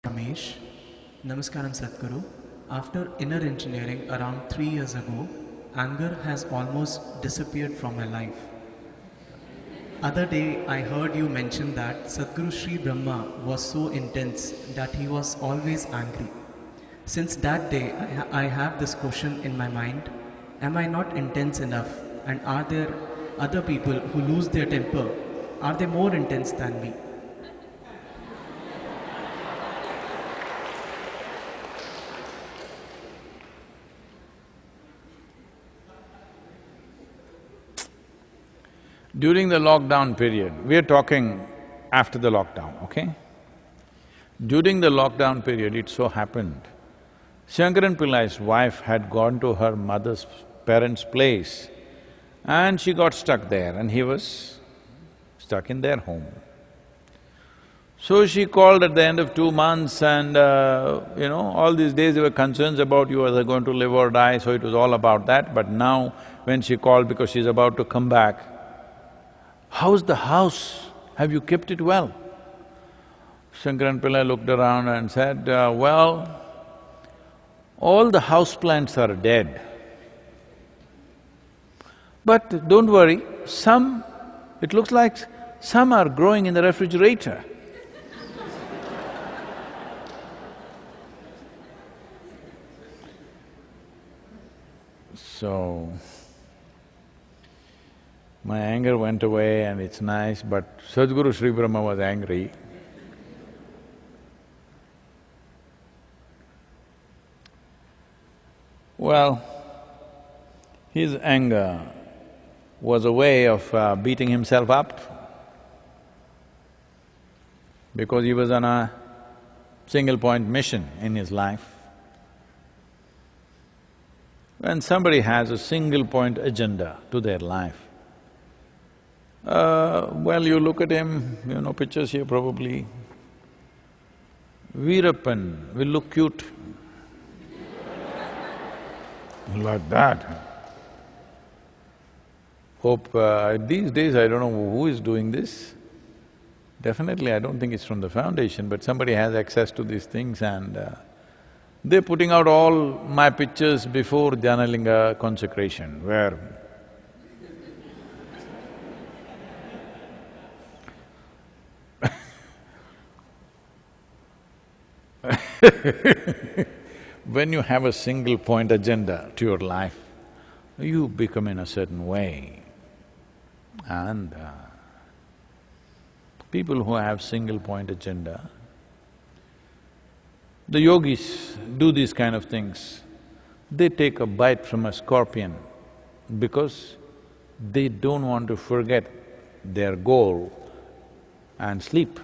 Ramesh. Namaskaram Sadhguru. After inner engineering around 3 years ago, anger has almost disappeared from my life. Other day I heard you mention that Sadhguru Sri Brahma was so intense that he was always angry. Since that day I have this question in my mind, am I not intense enough, and are there other people who lose their temper? Are they more intense than me? During the lockdown period, we are talking after the lockdown, okay? During the lockdown period, it so happened, Shankaran Pillai's wife had gone to her mother's parents' place and she got stuck there and he was stuck in their home. So she called at the end of 2 months and, all these days there were concerns about you whether going to live or die, so it was all about that. But now when she called because she's about to come back, "How's the house? Have you kept it well?" Shankaran Pillai looked around and said, well, all the house plants are dead. But don't worry, it looks like some are growing in the refrigerator. So, my anger went away and it's nice, but Sadhguru Sri Brahma was angry. Well, his anger was a way of beating himself up because he was on a single-point mission in his life. When somebody has a single-point agenda to their life, you look at him, pictures here probably. Veerappan will look cute like that. Hope… these days I don't know who is doing this. Definitely I don't think it's from the foundation, but somebody has access to these things and they're putting out all my pictures before Dhyanalinga consecration, where when you have a single-point agenda to your life, you become in a certain way. And people who have single-point agenda, the yogis do these kind of things. They take a bite from a scorpion because they don't want to forget their goal and sleep.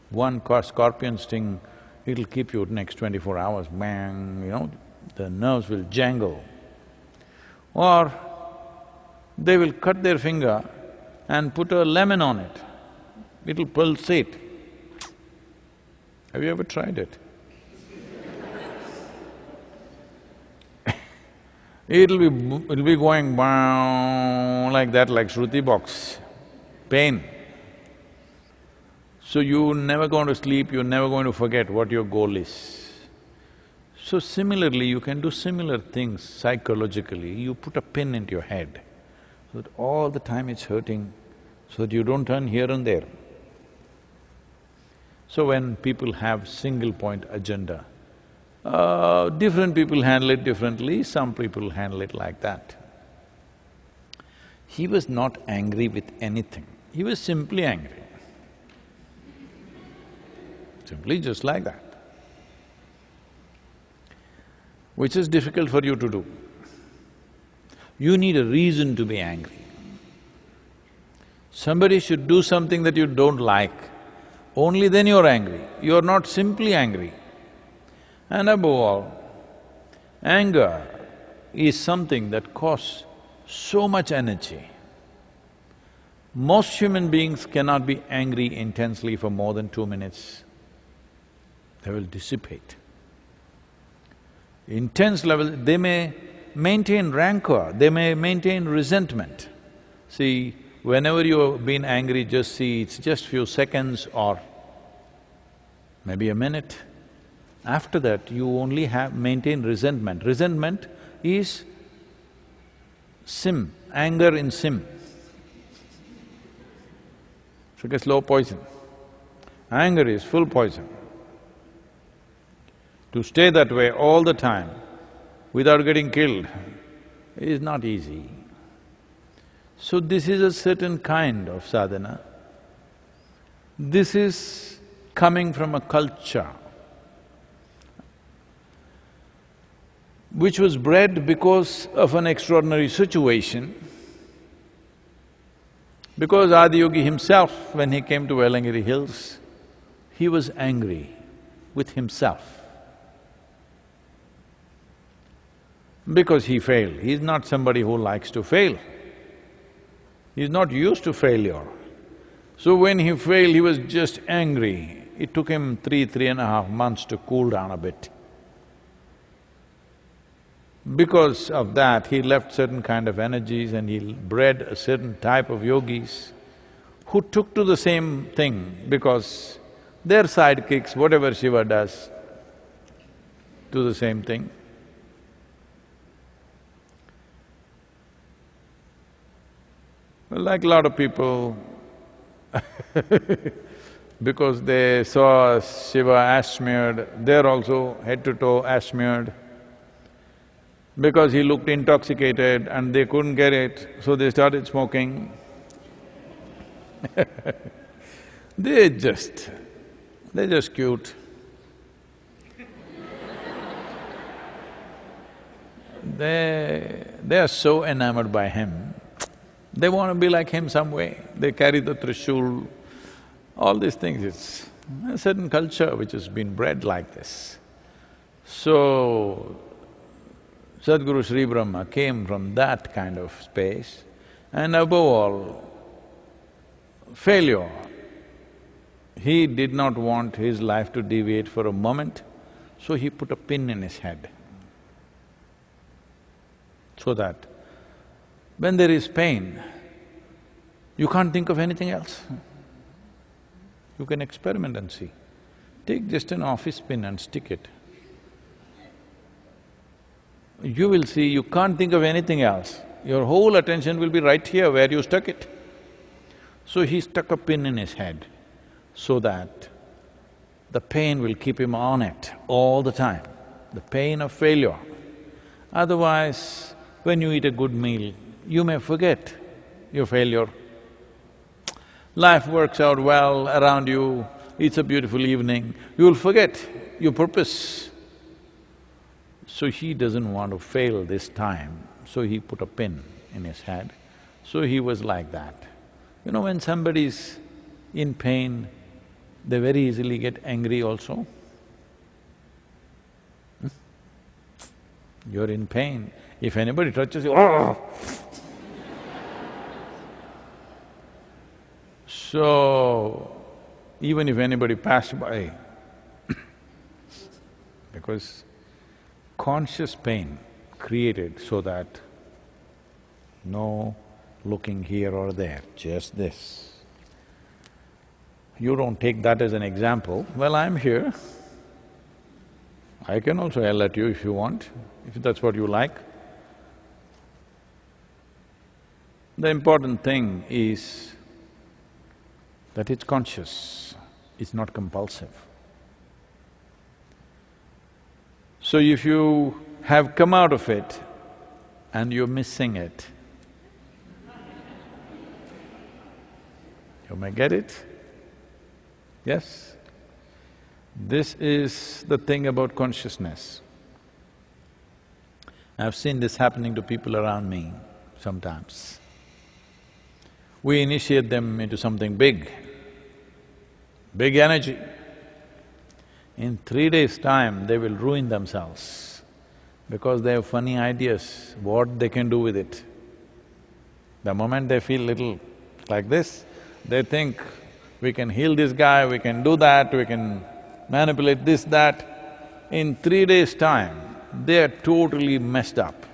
One scorpion sting, it'll keep you next 24 hours, bang, the nerves will jangle. Or they will cut their finger and put a lemon on it, it'll pulsate. Have you ever tried it? It'll be going bang like that, like Shruti box, pain. So you're never going to sleep, you're never going to forget what your goal is. So similarly, you can do similar things psychologically. You put a pin into your head, so that all the time it's hurting, so that you don't turn here and there. So when people have single-point agenda, different people handle it differently, some people handle it like that. He was not angry with anything, he was simply angry. Simply just like that, which is difficult for you to do. You need a reason to be angry. Somebody should do something that you don't like, only then you're angry. You're not simply angry. And above all, anger is something that costs so much energy. Most human beings cannot be angry intensely for more than 2 minutes. They will dissipate. Intense level, they may maintain rancor, they may maintain resentment. See, whenever you've been angry, just see, it's just few seconds or maybe a minute. After that, you only maintain resentment. Resentment is sim, anger in sim. It's like a slow poison. Anger is full poison. To stay that way all the time without getting killed is not easy. So this is a certain kind of sadhana. This is coming from a culture which was bred because of an extraordinary situation. Because Adiyogi himself, when he came to Velangiri Hills, he was angry with himself. Because he failed. He's not somebody who likes to fail. He's not used to failure. So when he failed, he was just angry. It took him 3.5 months to cool down a bit. Because of that, he left certain kind of energies and he bred a certain type of yogis who took to the same thing because they're sidekicks, whatever Shiva does, do the same thing. Well, like a lot of people, because they saw Shiva ash-smeared, they're also head to toe ash-smeared. Because he looked intoxicated and they couldn't get it, so they started smoking. They're just cute. They are so enamored by him, they want to be like him some way. They carry the Trishul, all these things. It's a certain culture which has been bred like this. So, Sadhguru Sri Brahma came from that kind of space, and above all, failure. He did not want his life to deviate for a moment, so he put a pin in his head. So that when there is pain, you can't think of anything else. You can experiment and see. Take just an office pin and stick it. You will see you can't think of anything else. Your whole attention will be right here where you stuck it. So he stuck a pin in his head so that the pain will keep him on it all the time, the pain of failure. Otherwise, when you eat a good meal, you may forget your failure. Life works out well around you, it's a beautiful evening, you'll forget your purpose. So he doesn't want to fail this time, so he put a pin in his head. So he was like that. You know, when somebody's in pain, they very easily get angry also. You're in pain, if anybody touches you, oh! So, even if anybody passed by, because conscious pain created so that no looking here or there, just this. You don't take that as an example, well, I'm here. I can also yell at you if you want, if that's what you like. The important thing is that it's conscious, it's not compulsive. So if you have come out of it and you're missing it, you may get it? Yes? This is the thing about consciousness. I've seen this happening to people around me sometimes. We initiate them into something big energy. In 3 days' time, they will ruin themselves because they have funny ideas, what they can do with it. The moment they feel little like this, they think, we can heal this guy, we can do that, we can manipulate this, that. In 3 days' time, they are totally messed up.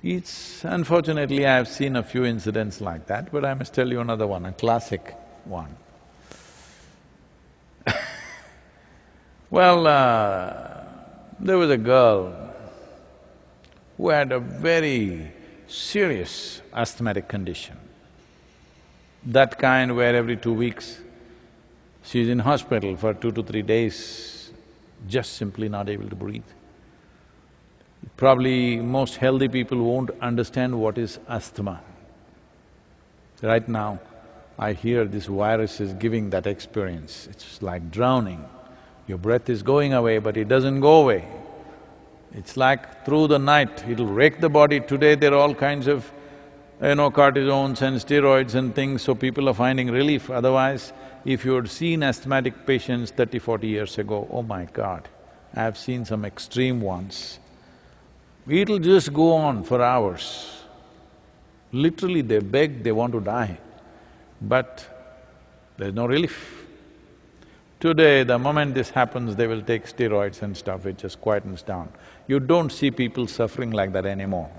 Unfortunately, I have seen a few incidents like that, but I must tell you another one, a classic one. Well, there was a girl who had a very serious asthmatic condition. That kind where every 2 weeks she's in hospital for 2 to 3 days, just simply not able to breathe. Probably most healthy people won't understand what is asthma. Right now, I hear this virus is giving that experience. It's like drowning. Your breath is going away, but it doesn't go away. It's like through the night, it'll rake the body. Today there are all kinds of, cortisones and steroids and things, so people are finding relief. Otherwise, if you had seen asthmatic patients 30, 40 years ago, oh my God, I've seen some extreme ones. It'll just go on for hours. Literally they beg, they want to die, but there's no relief. Today, the moment this happens, they will take steroids and stuff, it just quietens down. You don't see people suffering like that anymore.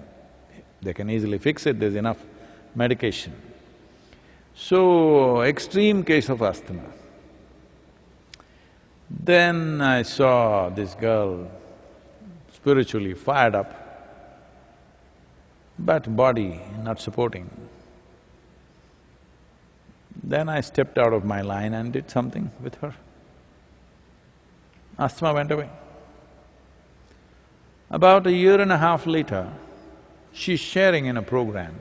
They can easily fix it, there's enough medication. So, extreme case of asthma. Then I saw this girl spiritually fired up, but body not supporting. Then I stepped out of my line and did something with her. Asthma went away. About a year and a half later, she's sharing in a program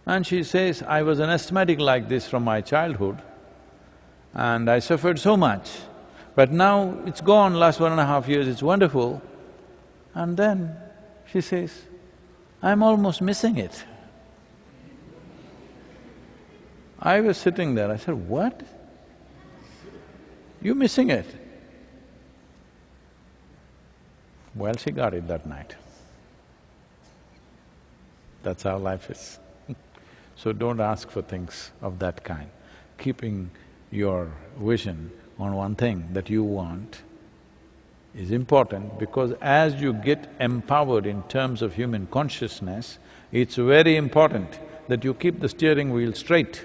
and she says, I was an asthmatic like this from my childhood and I suffered so much, but now it's gone, last 1.5 years, it's wonderful. And then she says, I'm almost missing it. I was sitting there, I said, what? You missing it? Well, she got it that night. That's how life is. So don't ask for things of that kind. Keeping your vision on one thing that you want is important, because as you get empowered in terms of human consciousness, it's very important that you keep the steering wheel straight.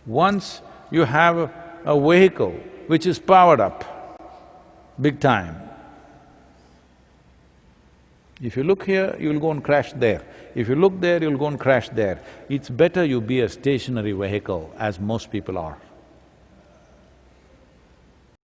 Once you have a vehicle which is powered up, big time, if you look here, you'll go and crash there. If you look there, you'll go and crash there. It's better you be a stationary vehicle, as most people are.